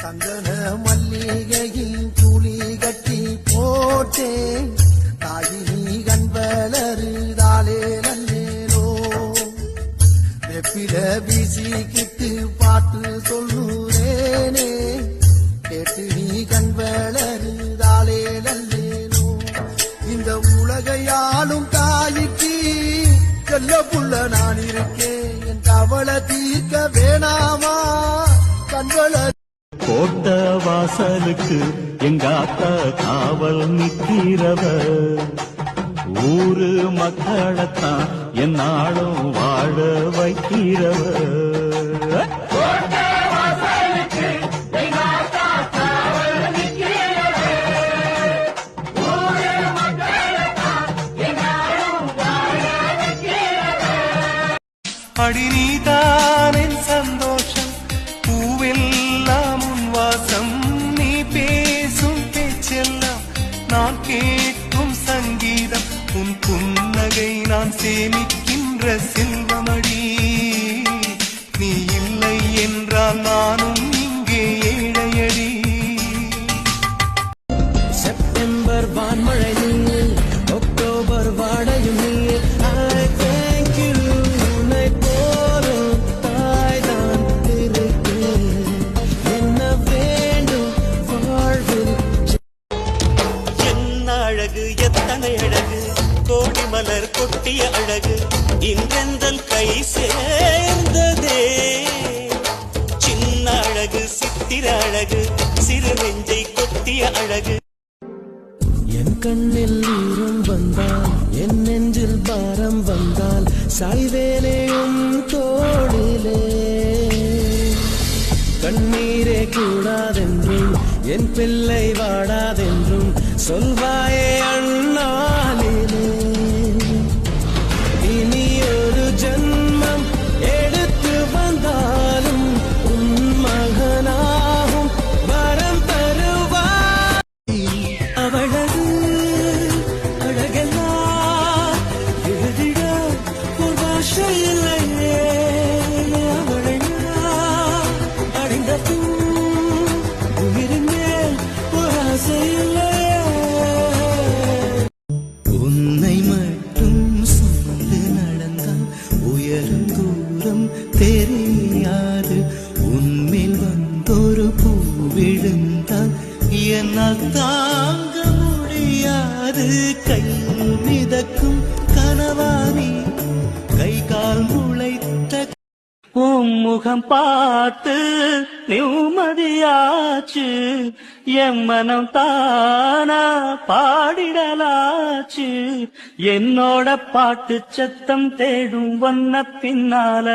சந்தன மல்லிகையில் துளி கட்டி போட்டேன் தாயி கண் வளருதாலே நல்லேனோ வெப்பில வீசிக்கிட்டு பாட்டு சொல்லுறேனே கேட்டு நீ கண் வளருதாலே நல்லேனோ இந்த உலகையாலும் தாய்க்கு செல்ல புள்ள நான் இருக்கேன் என் கவலை தீர்க்க வேணாமா கண்கள கோட்ட வாசலுக்கு எங்க அத்தா காவல் நிற்கிறவ ஊரு மக்களைத்தான் என்னாலும் வாழ வைக்கிறவ அடி நீதான் என் சந்தோஷம் பூவெல்லாம் உன் வாசம் நீ பேசும் பேச்செல்லாம் நான் கேட்கும் சங்கீதம் உன் புன்னகை நான் சேமிக்கின்ற செல்வமடி நீ இல்லை என்றால் நானும் இங்கே ஏழையடி செப்டம்பர் வான்மழை நீ அக்டோபர் வாடையும் நீ எத்தனை அழகு கோடி மலர் கொட்டிய அழகு இன்றெந்தல் கை சேர்ந்ததே சின்ன அழகு சித்திர அழகு சிறு நெஞ்சை கொத்திய அழகு என் கண்ணில் ஈரம் வந்தால் என் நெஞ்சில் பாரம் வந்தால் சாய்வேலையும் தோளிலே கண்ணீரே கூடாதென்றும் என் பிள்ளை வாடாதென்றும் சொல்வாயே அண்ணாலிலே இனி ஒரு ஜன்மம் எடுத்து வந்தாலும் உன் மகனாகும் வரம் தருவாய் அவளது அழகெல்லாம் எழுதிட ஒரு பாஷை இல்லையே அவளை அடைந்த உயிரின் மேல் ஒரு ஆசை இல்லை உன்னை மட்டும் சுமந்து நடந்தால் உயரும் தூரம் தெரியாது உன்மேல் வந்தொரு பூ விழுந்தால் என்னால் தாங்க முடியாது கையில் மிதக்கும் கனவானி கை கால் முளைத்த முகம் பார்த்து நிம்மதியாச்சு என் மனம் தானா பாடிடலாச்சு என்னோட பாட்டு சத்தம் தேடும் ஒன்ன பின்னால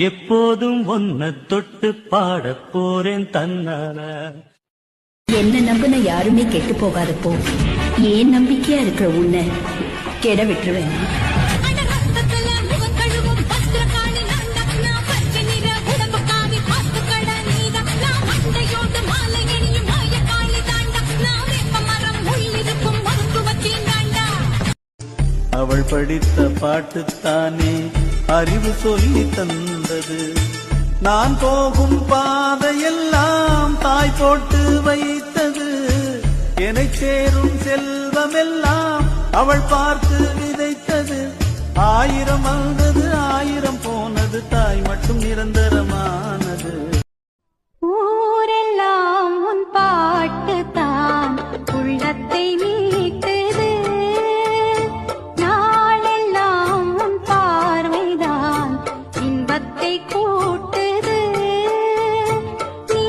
எப்போதும் ஒன்ன தொட்டு பாட போறேன் தன்னால என்ன நம்பின யாருமே கெட்டு போகாதப்போ ஏன் நம்பிக்கையா இருக்கிற உன்னை கெட விட்டுருவேன். அவள் படித்த பாட்டுத்தானே அறிவு சொல்லி தந்தது நான் போகும் பாதையெல்லாம் தாய் போட்டு வைத்தது என்னை சேரும் செல்வமெல்லாம் அவள் பார்த்து விதைத்தது 1000 வந்தது 1000 போனது தாய் மட்டும் நிரந்தரமானது ஊரெல்லாம் உன் பாட்டு தான் உள்ளத்தை மீட்டது நாளெல்லாம் உன் பார்வைதான் இன்பத்தை கூட்டுது நீ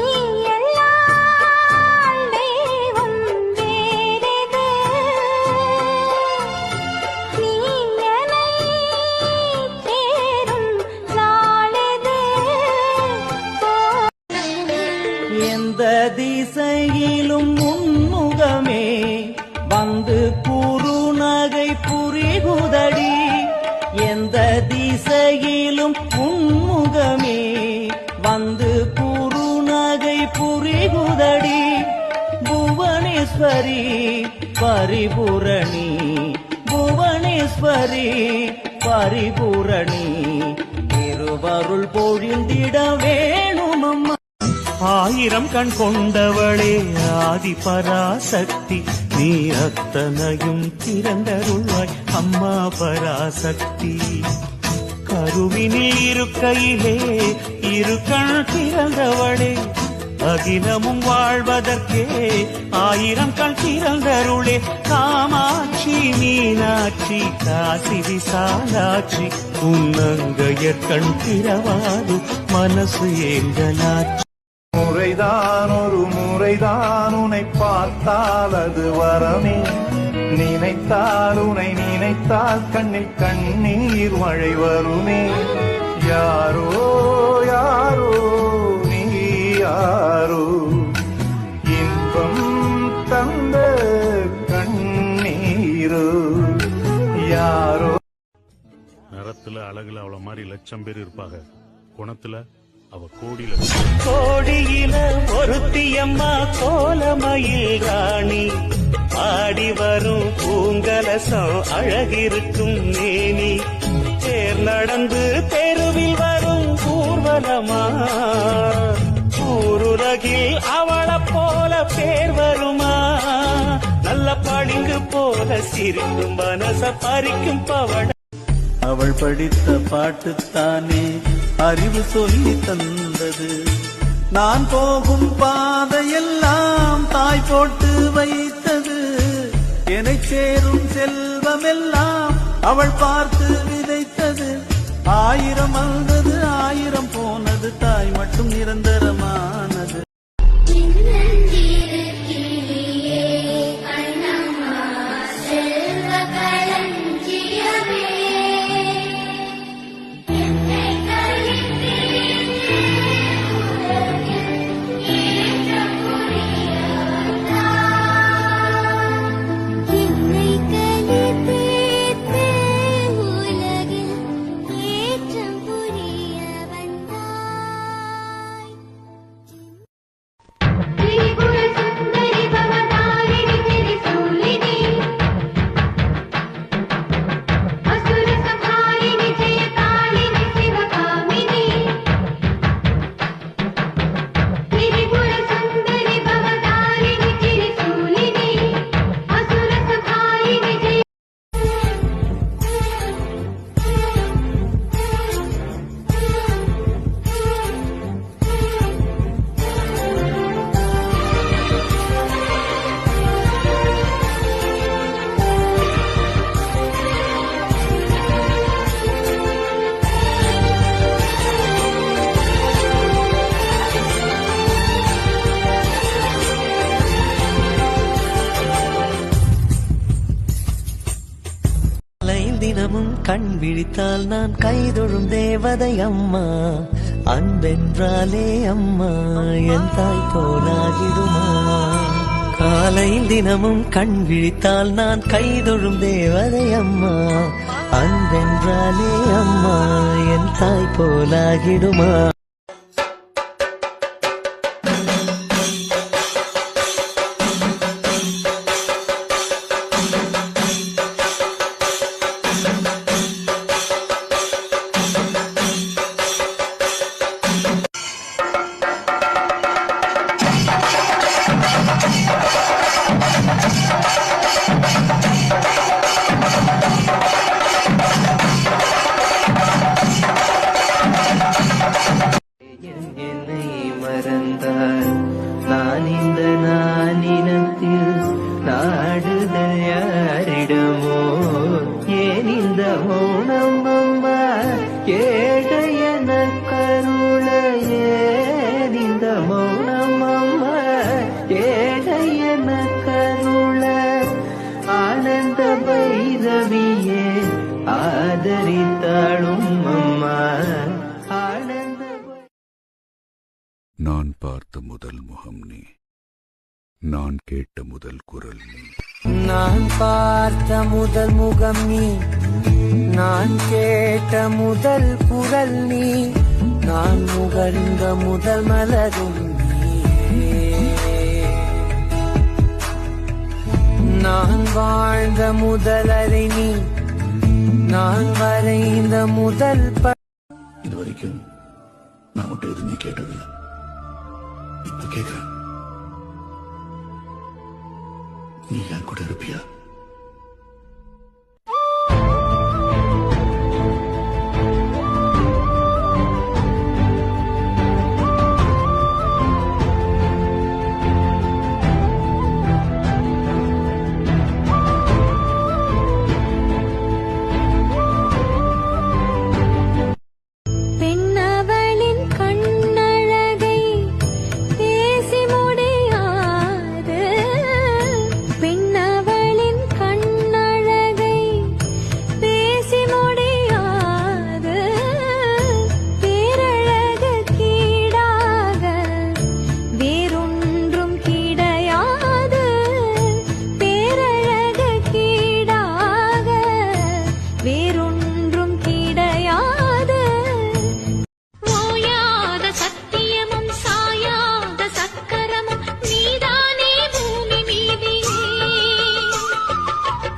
எல்லாம் தெய்வம் வேறெது நீ என்னை சேரும் நாளெது எந்த திசையிலும் முன்முகமே வந்து குறுநகை புரிகுதடி எந்த திசையிலும் முன்முகமே வந்து குறுநகை புரிகுதடி புவனேஸ்வரி பரிபூரணி புவனேஸ்வரி பரிபூரணி திருவருள் பொழிந்திட வேணுமம்மா ஆயிரம் கண் கொண்டவளே ஆதி பராசக்தி நீ அத்தனையும் திறந்தருள்வாய் அம்மா பராசக்தி கருவினில் இருக்கையிலே இரு கண் திறந்தவளே அகிலமும் வாழ்வதற்கே ஆயிரம் கண் திறந்தருளே காமாட்சி மீனாட்சி காசி விசாலாட்சி உன்னங்கையர் கண் திறவாது மனசு ஏங்கலாட்சி முறைதான் ஒரு முறைதான் உன்னை பார்த்தால் அது வரமே நினைத்தால் உன்னை நினைத்தால் கண்ணில் கண்ணீர் மழை வருமே யாரோ யாரோ நீ யாரோ இன்பம் தந்த கண்ணீரோ யாரோ நிறத்துல அழகுல அவள மாதிரி லட்சம் பேர் இருப்பாங்க குணத்துல அவ கோடியில ஒருத்தியம்மா கோலமயில் ராணி ஆடி வரும் பூங்கலசம் அழகிருக்கும் மேனி தேர் நடந்து தெருவில் வரும் ஊர்வலமா ஊருலகில் அவளை போல பேர் வருமா நல்ல பளிங்கு போல சிரிக்கும் மனச பறிக்கும் பவள அவள் படித்த பாட்டுத்தானே அறிவு சொல்லி தந்தது நான் போகும் பாதையெல்லாம் தாய் போட்டு வைத்தது என்னைச் சேரும் செல்வமெல்லாம் அவள் பார்த்து விதைத்தது ஆயிரம் வந்தது ஆயிரம் போனது தாய் மட்டும் நிரந்தரமானது தினமும் கண் விழித்தால் நான் கைதொழும் தேவதை அம்மா அன்பென்றாலே அம்மா என் தாய் போலாகிடுமா காலையில் தினமும் கண் விழித்தால் நான் கைதொழும் தேவதை அம்மா அன்பென்றாலே அம்மா என் தாய் போலாகிடுமா நான் இந்த நானினத்தில் நாடுதல் யாரிடமோ ஏன் இந்த மௌனம் அம்மா ஏழையன கருள ஏன் இந்த மௌனம் அம்மா ஏழையன கருள ஆனந்த பைரவியே ஆதரித்தாளும் அம்மா நான் பார்த்த முதல் முகம் நீ நான் கேட்ட முதல் குரல் நீ நான் பார்த்த முதல் முகம் நீ நான் கேட்ட முதல் குரல் நீ நான் முகர்ந்த முதல் மலரும் நீயே நான் வாழ்ந்த முதல் அறை நீ நான் வரைந்த முதல் இதுவரைக்கும் நான் மட்டும் எதுவுமே கேட்டதில்லை கேக்குறேன், நீ என் கூட இருப்பியா? பெண்ணவளின் கண்ணழகை பேசி முடியாது. பெண்ணவளின் கண்ணழகை பேசி முடியாது. பேரழகு கீடாக வேறொன்றும் கிடையாது. பேரழகு கீடாக வேறொன்றும் கிடையாது. ஓயாத சத்தியமும் சாயாத சக்கரமும் நீதானே பூமி மீதிலே.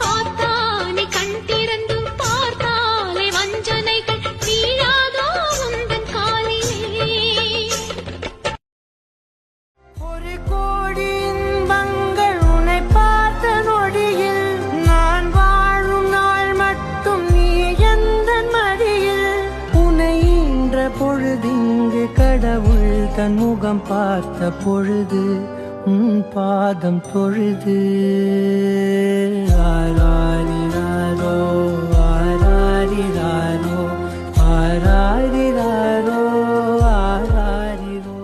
பார்த்தானே கண் திறந்தும் பார்த்தாலே வஞ்சனைகள் வீழாதோ உந்தன் காலிலே. ஒரு கோடி இன்பங்கள் உன்னை பார்த்த நொடியில், நான் வாழும் நாள் மட்டும் நீ எந்தன் மடியில். உன்னை ஈன்ற பொழுதிங்கு கடவுள் தன் முகம் பார்த்த பொழுது உன் பாதம் தொழுது. ஆராரிராரோ ஆராரிராரோ ஆராரிராரோ ஆராரிரோ.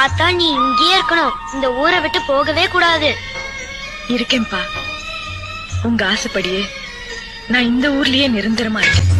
அத்தான் நீ இங்கேயே இருக்கணும். இந்த ஊரை விட்டு போகவே கூடாது. இருக்கேன்பா, உங்க ஆசைப்படியே நான் இந்த ஊர்லயே நிரந்தரமா இருக்கேன்.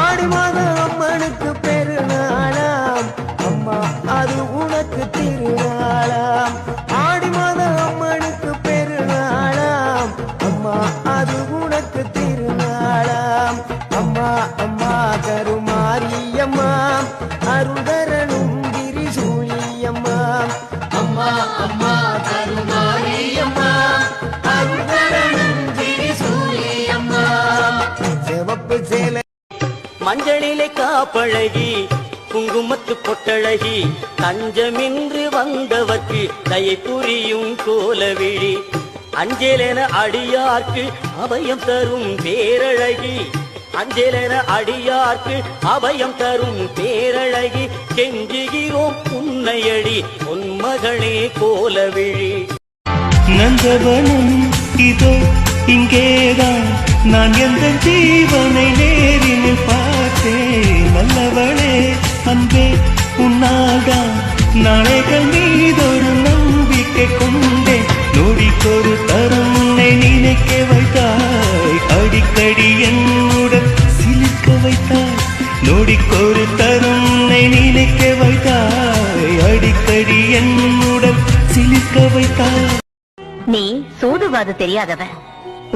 ஆடி மாதம் அம்மனுக்கு பெருநாளாம், அம்மா அது உனக்கு திருநாளாம். ஆடி மாதம் அம்மனுக்கு பெருநாளாம், அம்மா அது உனக்கு திருநாளாம். அம்மா அம்மா கருமாரியம்மா அருள்தரணும் கிரிசூலியம்மா. அம்மா அம்மா கருமாரியம்மா அருள்தரணும் கிரிசூலியம்மா. சிவப்பு சேலை மஞ்சளிலே காப்பழகி குங்குமத்து பொட்டழகி, தஞ்சமின்றி வந்தவர்க்கு தயை புரியும் கோலவிழி. அஞ்சலென அடியார்க்கு அபயம் தரும் பேரழகி. அஞ்சலென அடியார்க்கு அபயம் தரும் பேரழகி. கெஞ்சுகிறோம் உன்னையடி பொன்மகளே கோலவிழி. நந்தவனம் இதோ இங்கேதான், நான் எந்த ஜீவனை நேரில் பார்த்தேன். நல்லவளே அன்பே உன்னால்தான் நாளைகள் மீதொரு நம்பிக்கை கொண்டேன். நொடிக்கொரு தரம் உன்னை நினைக்க வைத்தாய், அடிக்கடி என்னுடன் சிலிர்க்க வைத்தாய். நொடிக்கொரு தரம் உன்னை நினைக்க வைத்தாய், அடிக்கடி என்னுடன் சிலிர்க்க வைத்தாய். நீ சூதுவாது தெரியாதவ,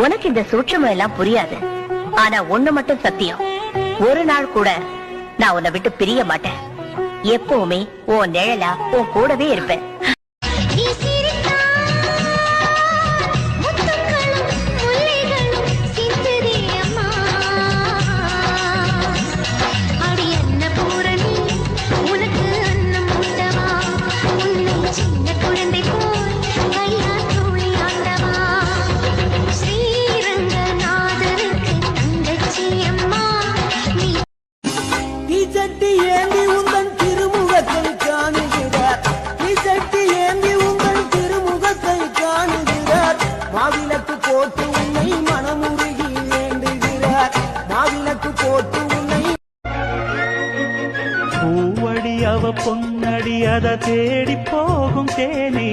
உனக்கு இந்த சூட்சமம் எல்லாம் புரியாது. ஆனா ஒண்ணு மட்டும் சத்தியம், ஒரு நாள் கூட நான் உன்னை விட்டு பிரிய மாட்டேன். எப்பவுமே உன் நிழலா உன் கூடவே இருப்பேன். நீ சிரித்தால் முத்துக்களும் முல்லைகளும் சிந்துதே அம்மா. அடி அன்னபூரணி உனக்கு அன்னம் ஊட்டவா, உன்னை சின்ன குழந்தை போல் கையால் கதை தேடி போகும் தேனி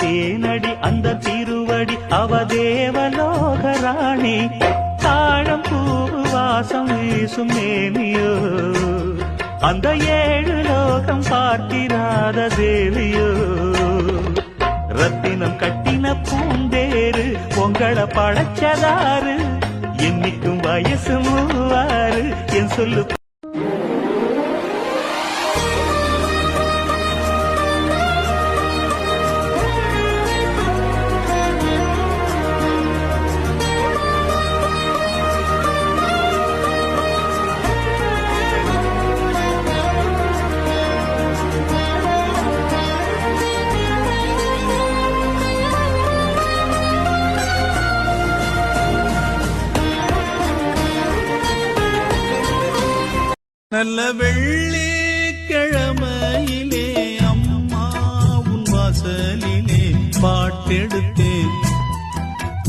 தேனடி அந்த திருவடி அவ தேவலோக ராணி தாழம் பூவு வாசம் வீசும் மேனியோ அந்த 7 லோகம் பார்த்திராத தேவியோ ரத்தினம் கட்டின பூந்தேரு பொங்கல படைச்சதாரு என்னைக்கும் வயசு 36 என் சொல்லு நல்ல வெள்ளிக்கிழமையிலே அம்மா உன் வாசலிலே பாட்டெடுத்தேன்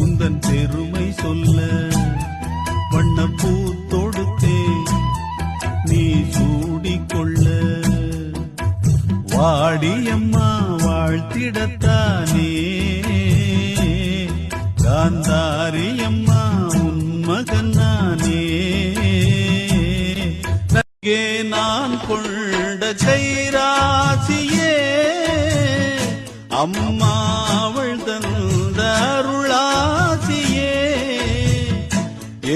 உந்தன் பெருமை சொல்ல வண்ணப்பூ தொடுத்தேன் நீ சூடிக்கொள்ள வாடியம்மா வாழ்த்திடத்தானே காந்தாரியம்மா உன் மகன் நானே நான் கொண்ட கைராசியே அம்மா அவள் தந்த அருளாசியே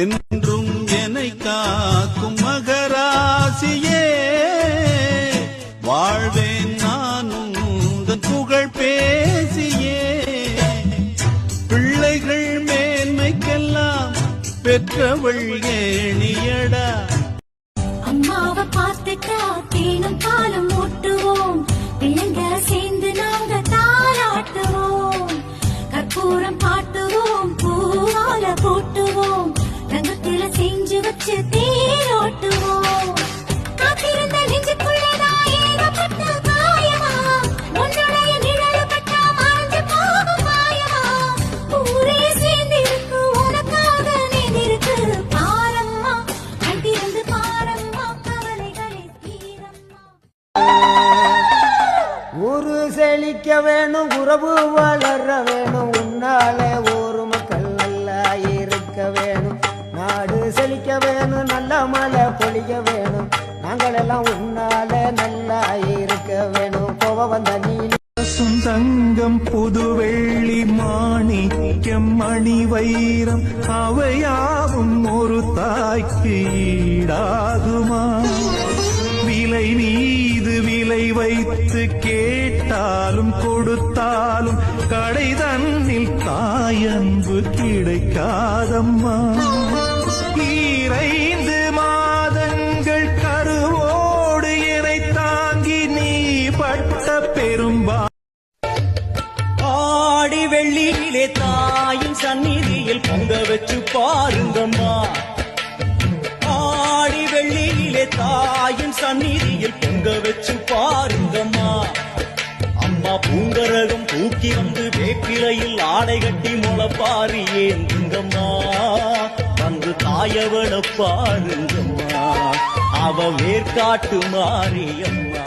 என்றும் என்னை காக்கும் மகராசியே வாழ்வேன் நானும் உந்தன் புகழ் பேசியே பிள்ளைகள் மேன்மைக்கெல்லாம் பெற்றவள் ஏணியடா அம்மாவை பார்த்துட்டா தேனும் பாலும் ஊட்டுவோம் பிள்ளைங்க சேர்ந்து நாங்க தாளாட்டுவோம் கற்பூரம் பாட்டுவோம் பூவால போட்டுவோம் ரங்கத்தில செஞ்சு வச்சு தேரோட்டுவோம் காத்திருந்த நெஞ்சுக்குள்ளதான் ஏகப்பட்ட காயமா உன்னுடைய நிழல் பட்டா மறைஞ்சு போகும் மாயமா ஊரே சேர்ந்து இருக்கு உனக்காக நீந்திருக்கு பாரம்மா கண்டிருந்து பாரம்மா கவலைகளை தீரம்மா ஊரு செழிக்க வேணும் உறவு வளர வேணும் உன்னாலே ஒரு மக்கள் நல்லா இருக்க வேணும் நாடு செழிக்க வேணும் நல்ல மழை பொழிய வேணும் நாங்கள் எல்லாம் உன்னால நல்லா இருக்க வேணும் கோவ வந்த நீ தங்கம் புது வெள்ளி மாணிக்கம் மணி வைரம் அவையாவும் ஒரு தாய்க்கு ஈடாகுமா விலை மீது விலை வைத்து கேட்டாலும் கொடுத்தாலும் கடை தன்னில் தாயன்பு கிடைக்காதம்மா 2 மாதங்கள் கருவோடு என்னை தாங்கி நீ பட்ட பெரும்பா ஆடி வெள்ளியிலே தாயின் சந்நிதியில் பொங்க வச்சு பாருங்கம்மா ஆடி வெள்ளியிலே தாயின் சந்நிதியில் பொங்க வச்சு பாருங்கம்மா அம்மா பூங்கரகம் தூக்கி வந்து வேப்பிலையில் ஆடை கட்டி முளப்பாரி ஏந்துங்கம்மா வந்து தாயவள பாருங்கம்மா அவ வேர்காட்டு மாரியம்மா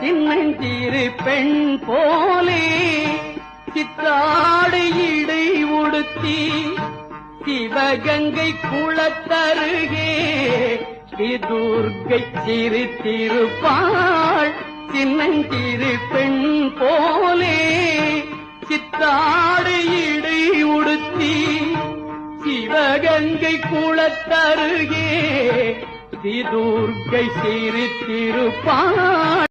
சின்னஞ்சிறு பெண் போலே சித்தாடு இடை உடுத்தி சிவகங்கை குளத்தருகே துர்க்கை சிரித்திருப்பாள் சின்னஞ்சிறு பெண் போலே சித்தாடு இடை உடுத்தி சிவகங்கை குளத்தருகே துர்க்கை சிரித்திருப்பாள்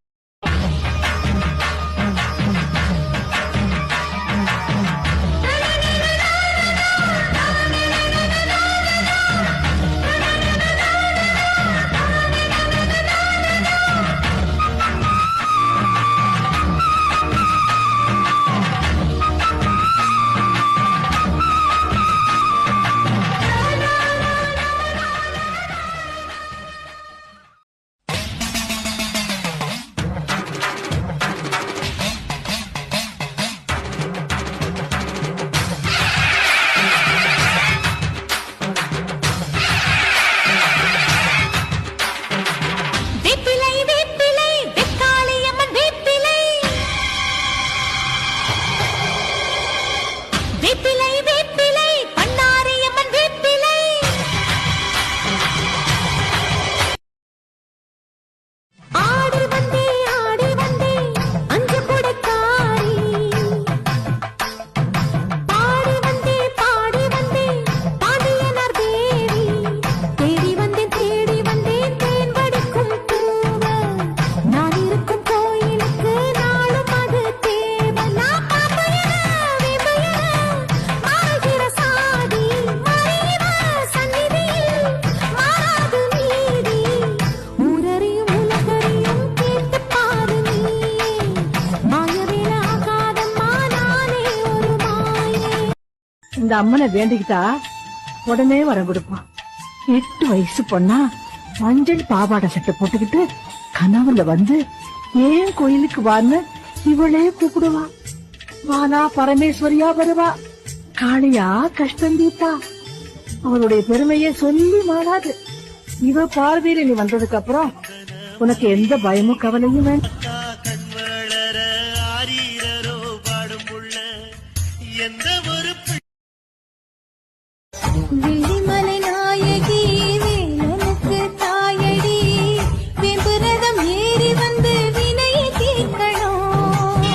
இந்த அம்மனை வேண்டிக்கிட்டா உடனே வரம் கொடுப்பான். 8 வயசு பொண்ணா மஞ்சள் பாவாடை சட்டை போட்டுக்கிட்டு கனவுல வந்து ஏன் கோயிலுக்கு வான்னு இவளே கூப்பிடுவா. வானா பரமேஸ்வரியா வருவா, காளியா கஷ்டம் தீப்பா. அவளுடைய பெருமையை சொல்லி மாறாது. இவ பார்வையில நீ வந்ததுக்கு அப்புறம் உனக்கு எந்த பயமும் கவலையும் வேண்டாம். விழிமலை நாயகி வேலனுக்கு தாயடி, வெம்புரதம் ஏறி வந்து வினையை தீர்க்கணும்.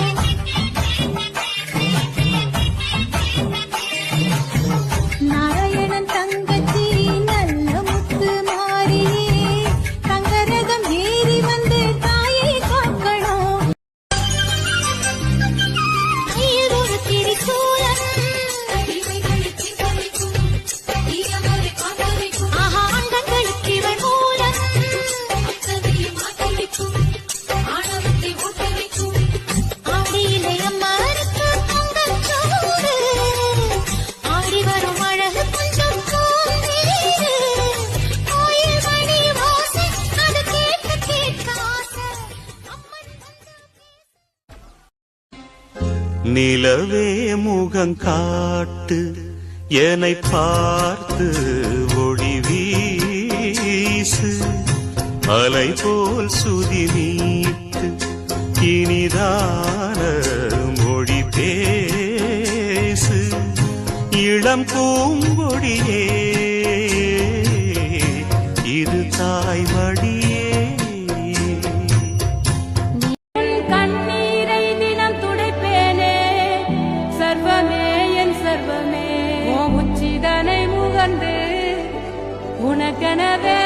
நாராயணன் தங்கச்சி நல்ல முத்து மாறியே, தங்கரதம் ஏறி வந்து தாயை காக்கணும். ஐயரொரு திரிசூலம் நிலவே முகம் காட்டு என்னை பார்த்து ஒளி வீசு, அலை போல் சுதி நீட்டு இனிதான மொழி பேசு. இளம் பூங்கொடியே இது தாய்மடியே. கண்ணீரை தினம் துடைப்பேனே, சர்வமே என் சர்வமே, உச்சிதனை முகந்து உனக்கெனவே